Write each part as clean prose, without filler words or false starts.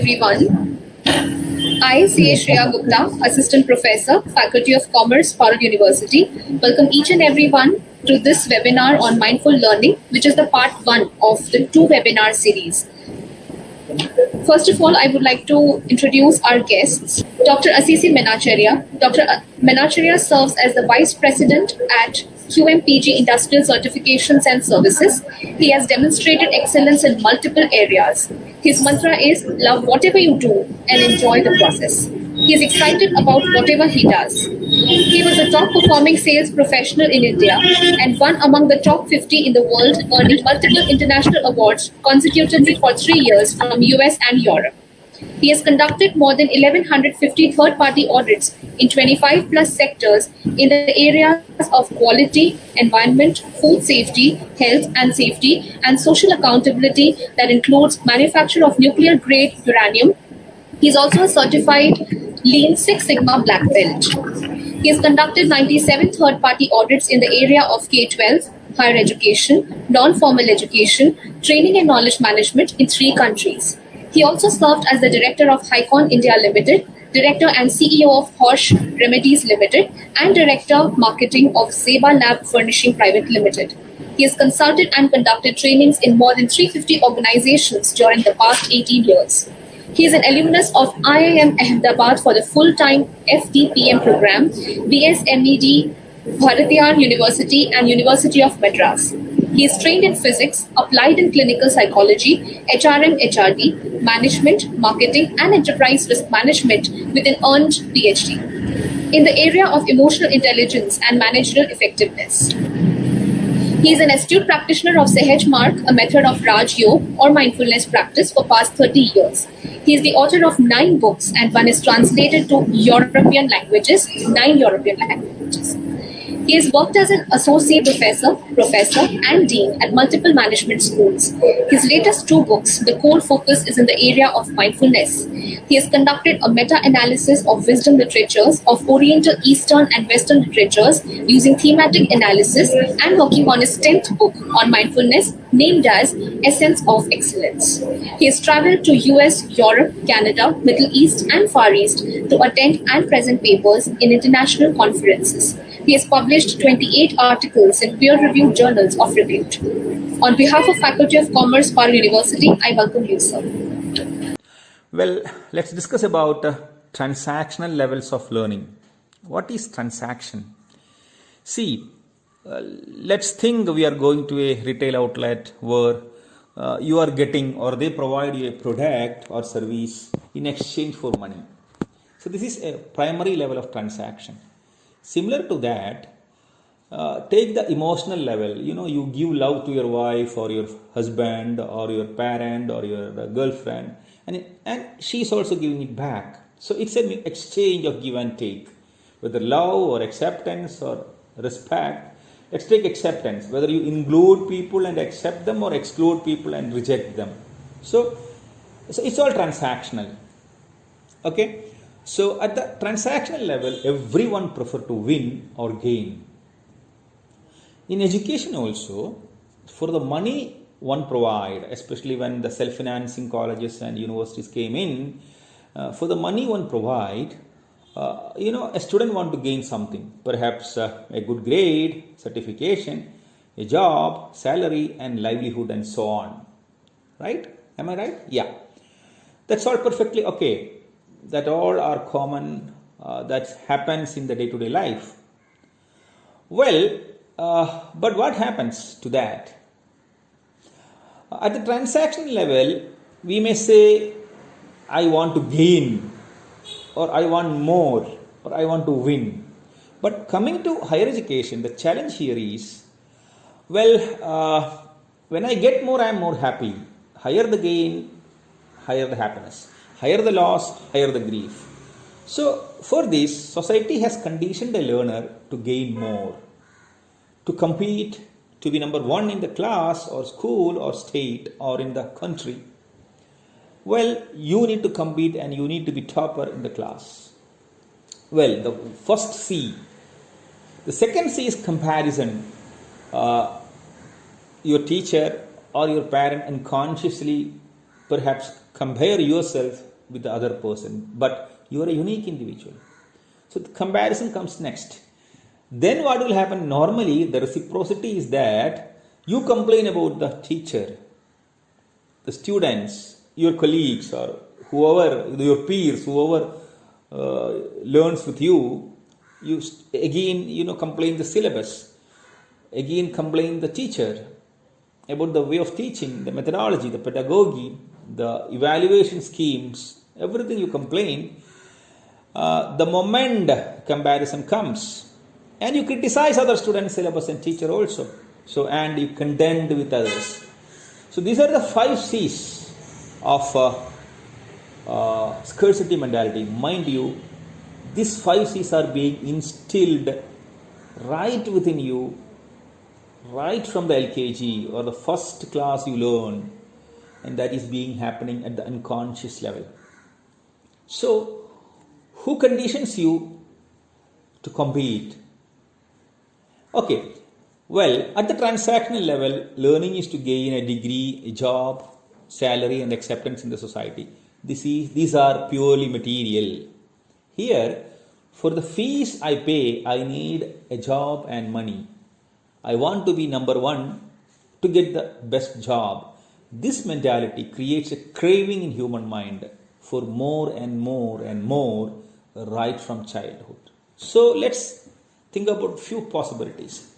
everyone. I, C.A. Shreya Gupta, Assistant Professor, Faculty of Commerce, Postmodern University, welcome each and everyone to this webinar on mindful learning, which is the part 1 of the 2 webinar series. First of all, I would like to introduce our guests. Dr. Asisi Menacharya. Dr. Menacharya serves as the Vice President at QMPG Industrial Certifications and Services. He has demonstrated excellence in multiple areas. His mantra is, love whatever you do and enjoy the process. He is excited about whatever he does. He was a top performing sales professional in India and one among the top 50 in the world, earning multiple international awards consecutively for 3 years from US and Europe. He has conducted more than 1,150 third-party audits in 25 plus sectors in the areas of quality, environment, food safety, health and safety, and social accountability that includes manufacture of nuclear-grade uranium. He is also a certified Lean Six Sigma Black Belt. He has conducted 97 third-party audits in the area of K-12, higher education, non-formal education, training and knowledge management in 3 countries. He also served as the Director of Hycon India Limited, Director and CEO of Horsch Remedies Limited, and Director Marketing of Zeba Lab Furnishing Private Limited. He has consulted and conducted trainings in more than 350 organizations during the past 18 years. He is an alumnus of IIM Ahmedabad for the full-time FDPM program, BSMED, Bharatiyar University and University of Madras. He is trained in physics, applied in clinical psychology, HRM, HRD, management, marketing, and enterprise risk management with an earned PhD in the area of emotional intelligence and managerial effectiveness. He is an astute practitioner of Sahaj Mark, a method of Raj Yoga or mindfulness practice for past 30 years. He is the author of 9 books and one is translated to European languages, 9 European languages. He has worked as an associate professor, and dean at multiple management schools. His latest 2 books, the core focus is in the area of mindfulness. He has conducted a meta-analysis of wisdom literatures of Oriental, Eastern, and Western literatures using thematic analysis and working on his 10th book on mindfulness named as Essence of Excellence. He has traveled to US, Europe, Canada, Middle East, and Far East to attend and present papers in international conferences. He has published 28 articles in peer-reviewed journals of repute. On behalf of Faculty of Commerce, Postmodern University, I welcome you, sir. Well, let's discuss about transactional levels of learning. What is transaction? See, let's think we are going to a retail outlet where you are getting or they provide you a product or service in exchange for money. So this is a primary level of transaction. Similar to that, take the emotional level. You give love to your wife or your husband or your parent or your girlfriend, and she is also giving it back. So it's an exchange of give and take, whether love or acceptance or respect. Let's take acceptance, whether you include people and accept them or exclude people and reject them. So it's all transactional. Okay. So at the transactional level, everyone prefer to win or gain. In education also, for the money one provide, especially when the self-financing colleges and universities came in, for the money one provide, a student want to gain something, perhaps a good grade, certification, a job, salary and livelihood and so on. Right? Am I right? Yeah. That's all perfectly okay. That all are common, that happens in the day-to-day life. Well, but what happens to that? At the transaction level, we may say, I want to gain, or I want more, or I want to win. But coming to higher education, the challenge here is, well, when I get more, I am more happy. Higher the gain, higher the happiness. Higher the loss, higher the grief. So for this, society has conditioned a learner to gain more, to compete, to be number 1 in the class or school or state or in the country. Well, you need to compete and you need to be topper in the class. Well, the first C. The second C is comparison. Your teacher or your parent unconsciously perhaps compare yourself with the other person, but you are a unique individual. So the comparison comes next. Then what will happen? Normally, the reciprocity is that you complain about the teacher, the students, your colleagues, or whoever, your peers, whoever learns with you. You again, complain the syllabus, again complain the teacher about the way of teaching, the methodology, the pedagogy, the evaluation schemes, everything you complain. The moment comparison comes, and you criticize other students' syllabus and teacher also. So, and you contend with others. So these are the 5 C's of scarcity mentality. Mind you, these 5 C's are being instilled right within you, right from the LKG or the first class you learn, and that is being happening at the unconscious level. So, who conditions you to compete? Okay, well, at the transactional level, learning is to gain a degree, a job, salary, and acceptance in the society. These are purely material. Here, for the fees I pay, I need a job and money. I want to be number 1 to get the best job. This mentality creates a craving in human mind for more and more and more right from childhood. So let's think about few possibilities.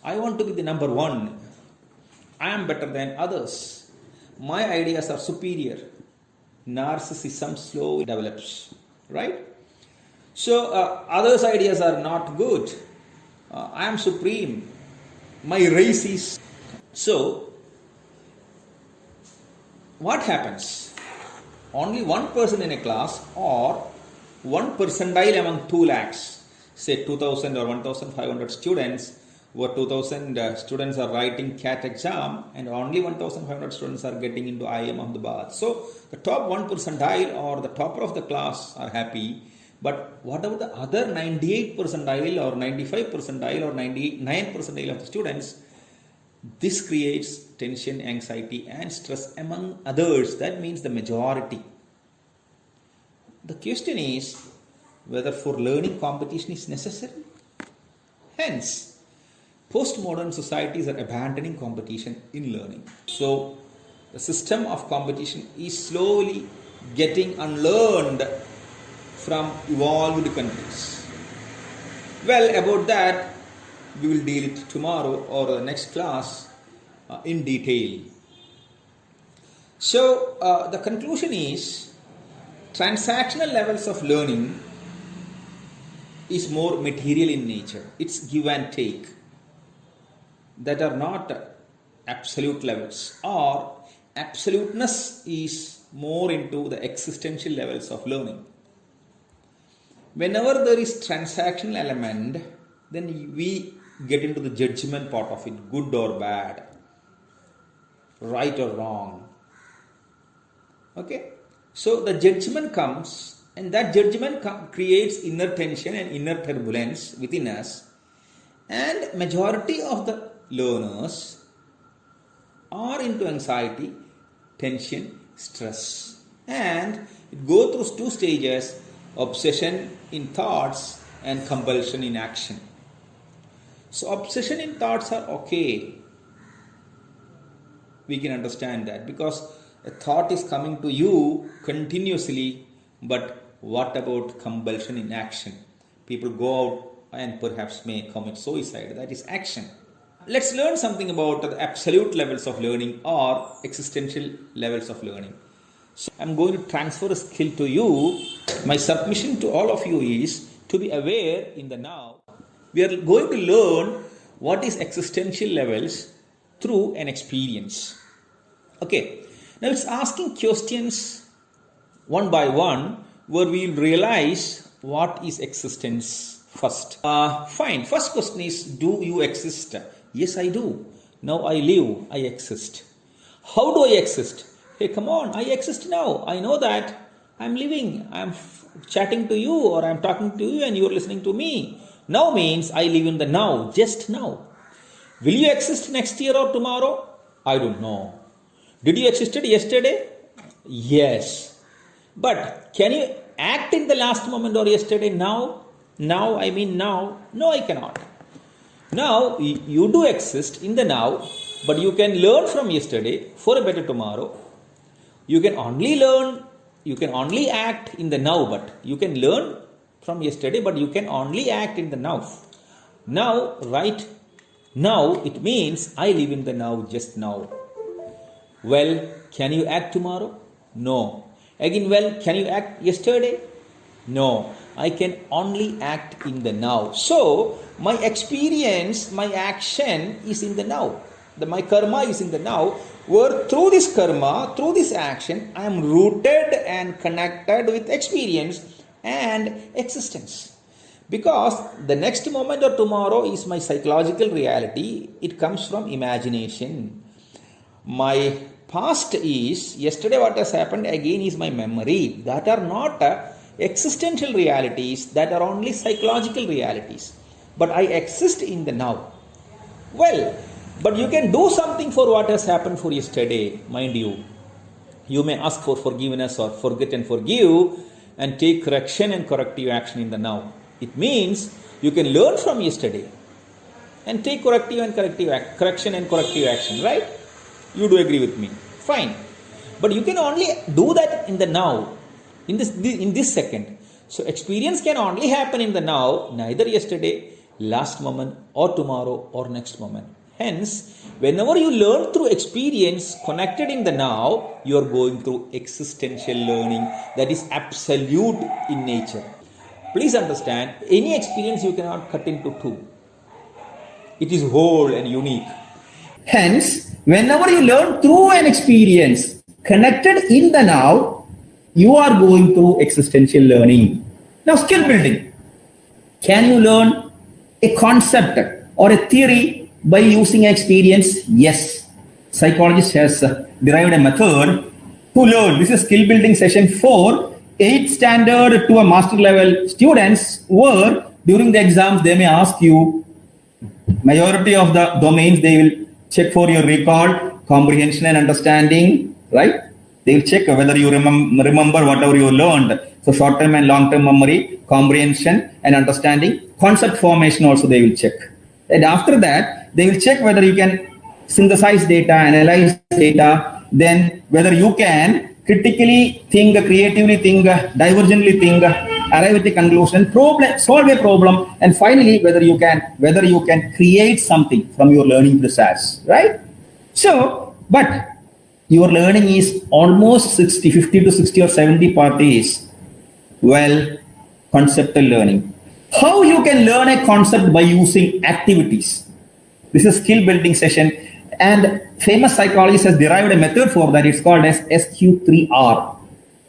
I want to be the number 1. I am better than others. My ideas are superior. Narcissism slowly develops, right? So others' ideas are not good. I am supreme. My race is. So what happens? Only one person in a class or 1 percentile among 2 lakhs, say 2000 or 1500 students, where 2000 students are writing CAT exam and only 1500 students are getting into IIM Ahmedabad. So the top 1 percentile or the topper of the class are happy, but what about the other 98 percentile or 95 percentile or 99 percentile of the students? This creates tension, anxiety and stress among others. That means the majority. The question is whether for learning competition is necessary. Hence, postmodern societies are abandoning competition in learning. So, the system of competition is slowly getting unlearned from evolved countries. Well, about that, we will deal it tomorrow or the next class in detail. So, the conclusion is transactional levels of learning is more material in nature. It's give and take that are not absolute levels, or absoluteness is more into the existential levels of learning. Whenever there is transactional element, then we get into the judgment part of it, good or bad, right or wrong. Okay, so the judgment comes, and that judgment creates inner tension and inner turbulence within us, and majority of the learners are into anxiety, tension, stress, and it goes through 2 stages: obsession in thoughts and compulsion in action. So obsession in thoughts are okay. We can understand that because a thought is coming to you continuously, but what about compulsion in action? People go out and perhaps may commit suicide. That is action. Let's learn something about the absolute levels of learning or existential levels of learning. So I'm going to transfer a skill to you. My submission to all of you is to be aware in the now. We are going to learn what is existential levels through an experience. Okay, now it's asking questions one by one where we will realize what is existence first. Fine, first question is, do you exist? Yes, I do. Now I live, I exist. How do I exist? Hey, come on, I exist now. I know that I'm living, I'm chatting to you, or I'm talking to you and you're listening to me. Now means I live in the now, just now. Will you exist next year or tomorrow? I don't know. Did you existed yesterday? Yes. But can you act in the last moment or yesterday now? Now, I mean now. No, I cannot. Now, you do exist in the now, but you can learn from yesterday for a better tomorrow. You can only act in the now, but you can learn from yesterday, but you can only act in the now. Now, right now, it means I live in the now, just now. Well, can you act tomorrow? No. Again, well, can you act yesterday? No. I can only act in the now. So, my experience, my action is in the now. My karma is in the now, where through this karma, through this action, I am rooted and connected with experience and existence. Because the next moment or tomorrow is my psychological reality. It comes from imagination. My past is, yesterday what has happened again is my memory. That are not existential realities, that are only psychological realities. But I exist in the now. Well, but you can do something for what has happened for yesterday, mind you. You may ask for forgiveness or forget and forgive and take correction and corrective action in the now. It means you can learn from yesterday and take correction and corrective action, right? You do agree with me. Fine. But you can only do that in the now, in this second. So experience can only happen in the now, neither yesterday, last moment, or tomorrow, or next moment. Hence, whenever you learn through experience connected in the now, you are going through existential learning that is absolute in nature. Please understand, any experience you cannot cut into two. It is whole and unique. Hence, whenever you learn through an experience connected in the now, you are going through existential learning. Now, skill building. Can you learn a concept or a theory by using experience? Yes. Psychologist has derived a method to learn. This is skill building session 4, 8th standard to a master level students, where during the exams they may ask you, majority of the domains they will check for your recall, comprehension and understanding, right? They will check whether you remember whatever you learned. So short-term and long-term memory, comprehension and understanding, concept formation also they will check. And after that, they will check whether you can synthesize data, analyze data, then whether you can critically think, creatively think, divergently think, arrive at a conclusion, solve a problem, and finally whether you can create something from your learning process, right? So, but your learning is almost 50 to 60 or 70 parties. Well, conceptual learning. How you can learn a concept by using activities. This is skill building session, and famous psychologist has derived a method for that. It's called as SQ3R.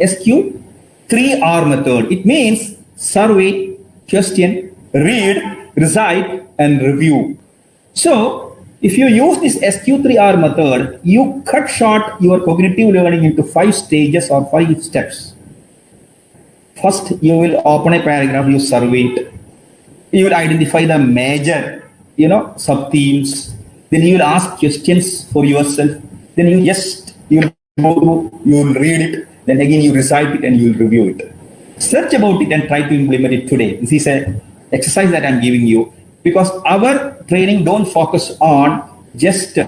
SQ3R method. It means survey, question, read, recite, and review. So, if you use this SQ3R method, you cut short your cognitive learning into 5 stages or 5 steps. First, you will open a paragraph, you survey it. You will identify the major, sub-themes. Then you will ask questions for yourself. Then you will go through, you will read it. Then again you recite it and you will review it. Search about it and try to implement it today. This is an exercise that I am giving you, because our training don't focus on just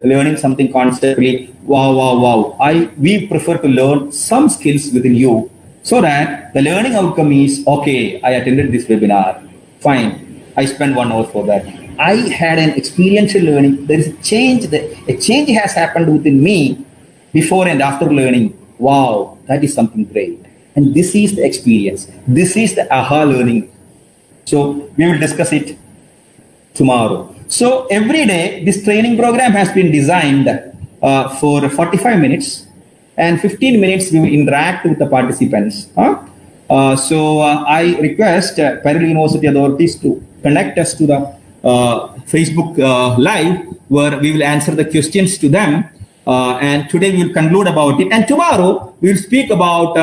learning something constantly. Wow. We prefer to learn some skills within you, so that the learning outcome is, okay, I attended this webinar. Fine. I spent 1 hour for that. I had an experiential learning. There is a change. A change has happened within me before and after learning. Wow, that is something great. And this is the experience. This is the aha learning. So we will discuss it tomorrow. So every day, this training program has been designed for 45 minutes, and 15 minutes we will interact with the participants. So I request Parallel University authorities to connect us to the Facebook Live, where we will answer the questions to them. And today we will conclude about it. And tomorrow we will speak about,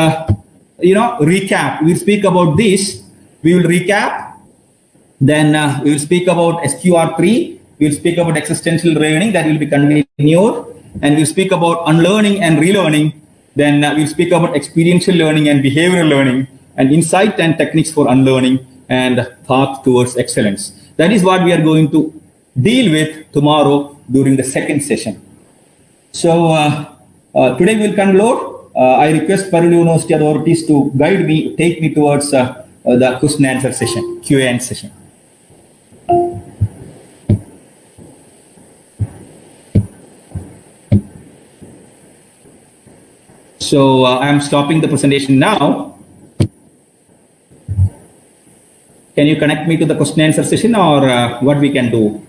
recap. We will speak about this. We will recap. Then we will speak about SQR3. We will speak about existential learning, that will be continued. And we will speak about unlearning and relearning. Then we'll speak about experiential learning and behavioral learning, and insight and techniques for unlearning, and path towards excellence. That is what we are going to deal with tomorrow during the second session. So today we'll conclude. I request Parul University authorities to guide me, take me towards the question and answer session, Q&A session. So I am stopping the presentation now. Can you connect me to the question and answer session, or what we can do?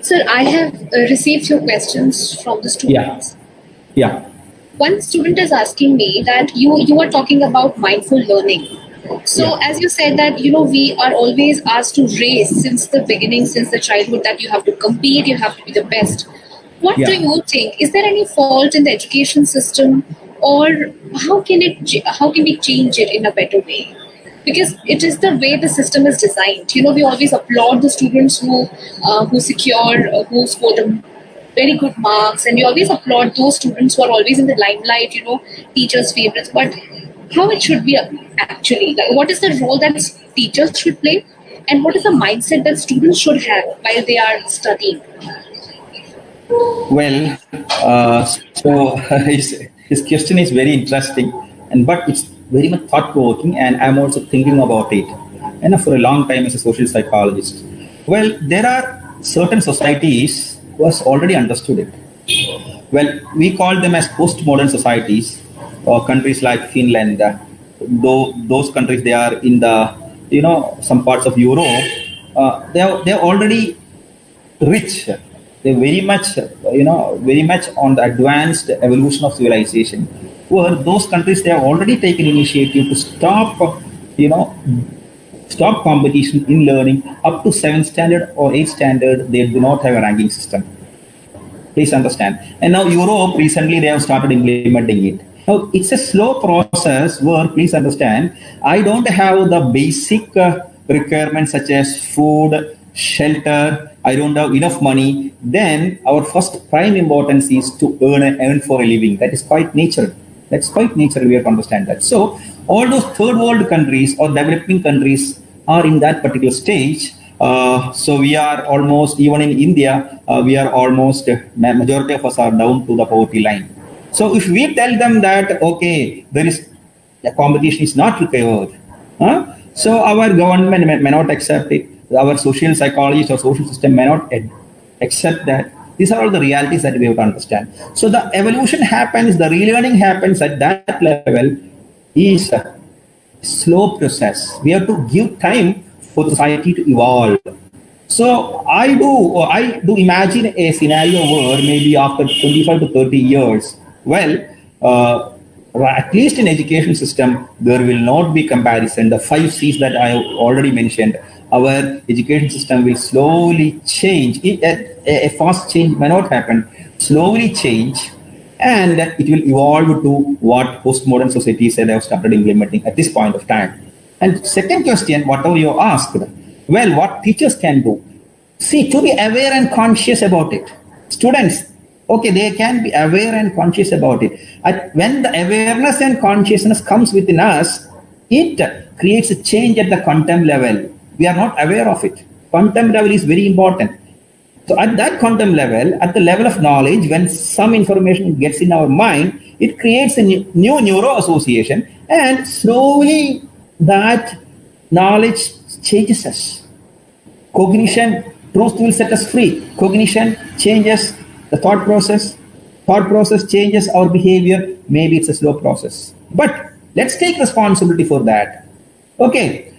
Sir, I have received your questions from the students. Yeah. One student is asking me that you are talking about mindful learning. So as you said that, we are always asked to race since the beginning, since the childhood, that you have to compete, you have to be the best. What do you think? Is there any fault in the education system, or how can we change it in a better way? Because it is the way the system is designed. We always applaud the students who scored very good marks, and we always applaud those students who are always in the limelight, teachers' favorites. But how it should be actually? Like, what is the role that teachers should play, and what is the mindset that students should have while they are studying? Well, so his question is very interesting, but it's very much thought-provoking, and I'm also thinking about it, for a long time as a social psychologist. Well, there are certain societies who has already understood it. Well, we call them as postmodern societies, or countries like Finland. Though those countries, they are in the some parts of Europe. They're already rich. They're very much on the advanced evolution of civilization. Well, those countries, they have already taken initiative to stop competition in learning. Up to 7th standard or 8th standard, they do not have a ranking system. Please understand. And now Europe, recently they have started implementing it. Now it's a slow process where, please understand, I don't have the basic requirements such as food, shelter, I don't have enough money. Then our first prime importance is to earn for a living. That is quite natural. That's quite natural. We have to understand that. So all those third world countries or developing countries are in that particular stage. So we are almost, even in India, we are almost, majority of us are down to the poverty line. So if we tell them that, okay, the competition is not required, so our government may not accept it. Our social psychologists or social system may not accept that. These are all the realities that we have to understand. So the evolution happens, the relearning happens at that level is a slow process. We have to give time for society to evolve. So I do imagine a scenario where maybe after 25 to 30 years, at least in education system, there will not be comparison. The 5 C's that I have already mentioned, our education system will slowly change. A fast change may not happen, slowly change, and it will evolve to what postmodern society said they have started implementing at this point of time. And second question, whatever you asked, well, what teachers can do? See, to be aware and conscious about it. Students, okay, they can be aware and conscious about it. When the awareness and consciousness comes within us, it creates a change at the content level. We are not aware of it. Content level is very important. So at that content level, at the level of knowledge, when some information gets in our mind, it creates a new neuro association, and slowly that knowledge changes us. Cognition, truth will set us free. Cognition changes the thought process. Thought process changes our behavior. Maybe it's a slow process. But let's take responsibility for that. Okay,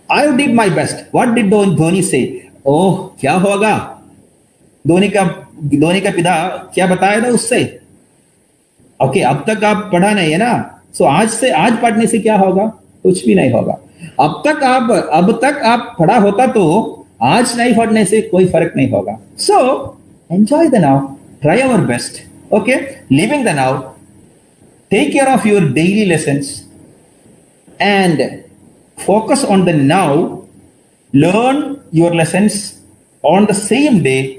I did my best. What did Dhoni say? Oh, क्या होगा? धोनी का पिता क्या बताया था उससे? Okay, अब तक आप पढ़ा नहीं है ना, सो आज पढ़ने से क्या होगा? कुछ भी नहीं होगा. अब तक आप पढ़ा होता तो आज नहीं पढ़ने से कोई फर्क नहीं होगा. So enjoy the now, try our best. Okay, living the now, take care of your daily lessons, and focus on the now. Learn your lessons on the same day.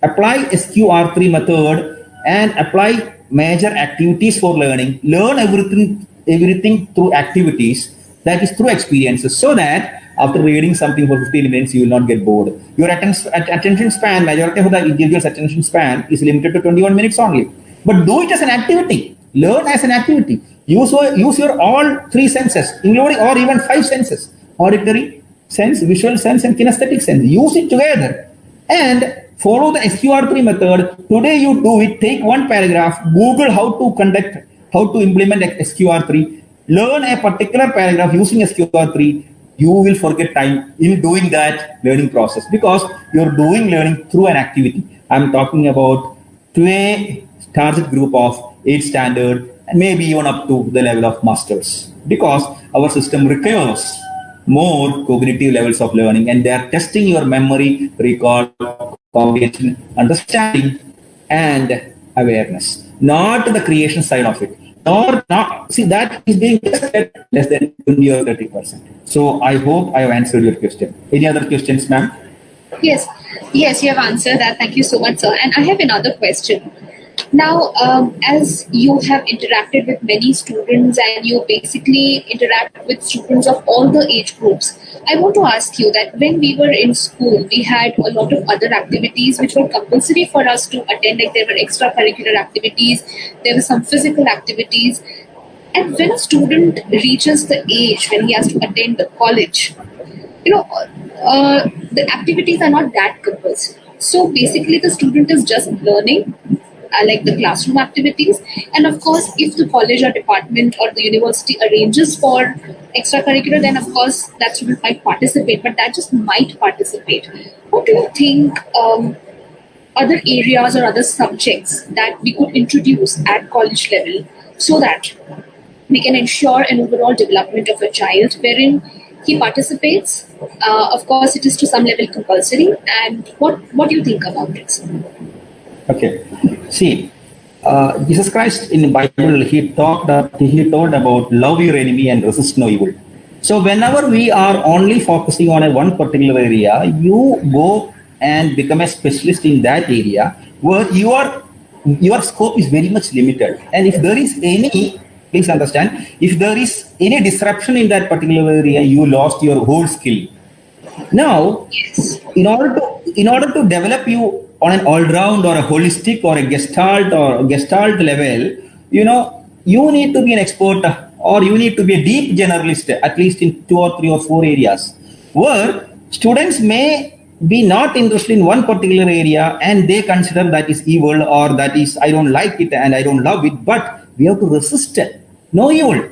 Apply SQR3 method and apply major activities for learning. Learn everything through activities, that is through experiences, so that after reading something for 15 minutes, you will not get bored. Your attention span, majority of the individual's attention span is limited to 21 minutes only. But do it as an activity. Learn as an activity. Use your all three senses, including or even five senses: auditory sense, visual sense, and kinesthetic sense. Use it together and follow the SQR3 method. Today you do it. Take one paragraph. Google how to implement SQR3. Learn a particular paragraph using SQR3. You will forget time in doing that learning process because you're doing learning through an activity. I'm talking about to a target group of 8th standard and maybe even up to the level of masters, because our system requires more cognitive levels of learning, and they are testing your memory, recall, comprehension, understanding, and awareness, not the creation side of it. Not see, that is being tested less than 20 or 30%. So I hope I have answered your question. Any other questions, ma'am? Yes, yes, you have answered that. Thank you so much, sir. And I have another question. Now, as you have interacted with many students and you basically interact with students of all the age groups, I want to ask you that when we were in school, we had a lot of other activities which were compulsory for us to attend, like there were extracurricular activities, there were some physical activities. And when a student reaches the age when he has to attend the college, the activities are not that compulsory. So basically, the student is just learning, like the classroom activities. And of course, if the college or department or the university arranges for extracurricular, then of course that student might participate, but that just might participate. What do you think other areas or other subjects that we could introduce at college level so that we can ensure an overall development of a child wherein he participates? Of course, it is to some level compulsory. And what do you think about it? Okay. See, Jesus Christ in the Bible, he told about love your enemy and resist no evil. So whenever we are only focusing on one particular area, you go and become a specialist in that area where your scope is very much limited. And if there is any, please understand, if there is any disruption in that particular area, you lost your whole skill. Now, in order to develop you on an all-round or a holistic or a gestalt level, you need to be an expert or you need to be a deep generalist, at least in 2 or 3 or 4 areas, where students may be not interested in one particular area and they consider that is evil or that is, I don't like it and I don't love it, but we have to resist it. No evil.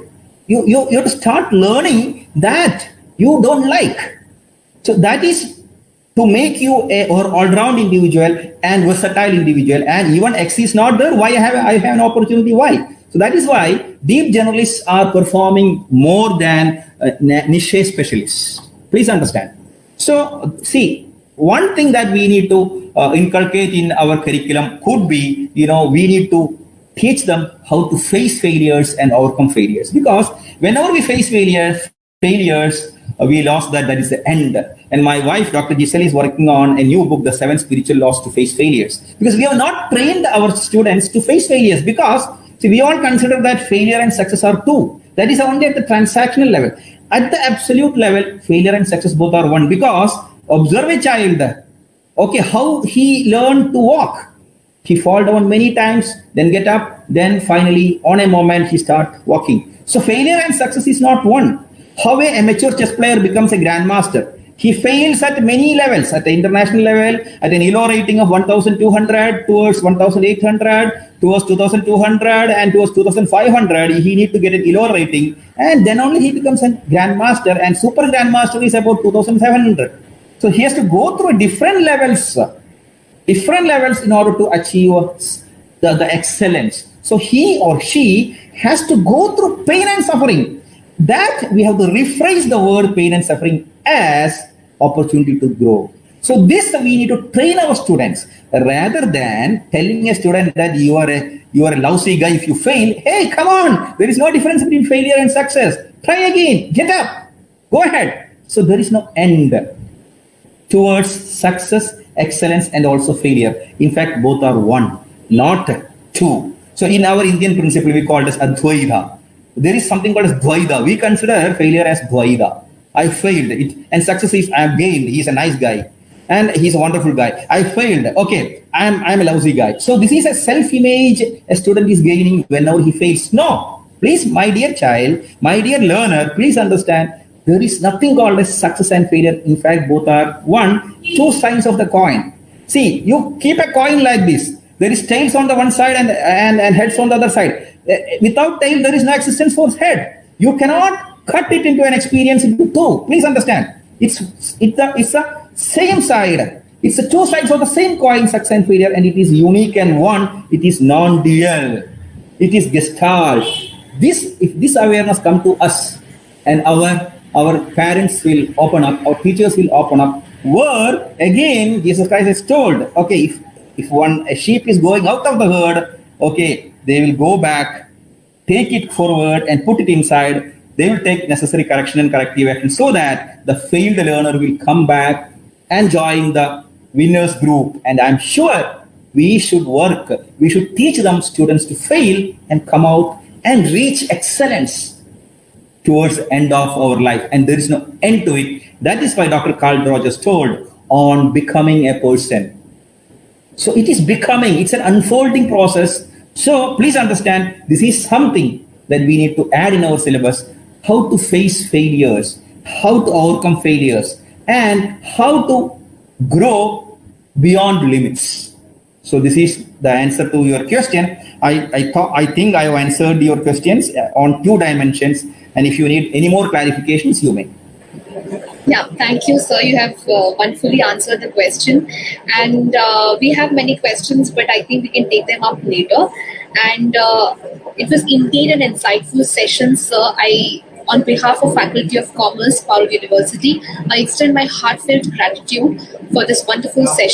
You have to start learning that you don't like. So that is to make you a all-round individual and versatile individual, and even X is not there. Why I have an opportunity? Why? So that is why deep generalists are performing more than niche specialists. Please understand. So see, one thing that we need to inculcate in our curriculum could be, we need to teach them how to face failures and overcome failures, because whenever we face failures, we lost that is the end. And my wife, Dr. Giselle, is working on a new book, The 7 Spiritual Laws to Face Failures, because we have not trained our students to face failures, because we all consider that failure and success are two. That is only at the transactional level. At the absolute level, failure and success both are one, because observe a child, okay, how he learned to walk. He fall down many times, then get up, then finally on a moment he start walking. So failure and success is not one. How a amateur chess player becomes a grandmaster. He fails at many levels, at the international level, at an ELO rating of 1,200, towards 1,800, towards 2,200, and towards 2,500. He needs to get an ELO rating, and then only he becomes a grandmaster, and super grandmaster is about 2,700. So he has to go through different levels in order to achieve the excellence. So he or she has to go through pain and suffering. That we have to rephrase the word pain and suffering as opportunity to grow. So this we need to train our students, rather than telling a student that you are a lousy guy if you fail. Hey, come on, there is no difference between failure and success. Try again, get up, go ahead. So there is no end towards success, excellence, and also failure. In fact, both are one, not two. So in our Indian principle, we call it as Advaita. There is something called as Dvaita. We consider failure as Dvaita. I failed it, and success is I have gained. He's a nice guy, and he's a wonderful guy. I failed. Okay, I'm a lousy guy. So this is a self-image a student is gaining whenever he fails. No, please, my dear child, my dear learner, please understand. There is nothing called as success and failure. In fact, both are two sides of the coin. See, you keep a coin like this. There is tails on the one side and heads on the other side. Without tail, there is no existence for head. You cannot cut it into an experience into two. Please understand. It's a same side. It's the two sides of the same coin, success and failure, and it is unique and one. It is non-dual. It is gestalt. If this awareness come to us, and our parents will open up, our teachers will open up, where again Jesus Christ has told, okay, if a sheep is going out of the herd, okay, they will go back, take it forward and put it inside. They will take necessary correction and corrective action so that the failed learner will come back and join the winners group. And I'm sure we should teach them, students, to fail and come out and reach excellence towards the end of our life, and there is no end to it. That is why Dr. Carl Rogers told on becoming a person. So it is becoming, it's an unfolding process. So please understand, this is something that we need to add in our syllabus: how to face failures, how to overcome failures, and how to grow beyond limits. So this is the answer to your question. I think I have answered your questions on 2 dimensions. And if you need any more clarifications, you may. Yeah, thank you, sir. You have wonderfully answered the question. And we have many questions, but I think we can take them up later. And it was indeed an insightful session, sir. On behalf of Faculty of Commerce, Parul University, I extend my heartfelt gratitude for this wonderful session.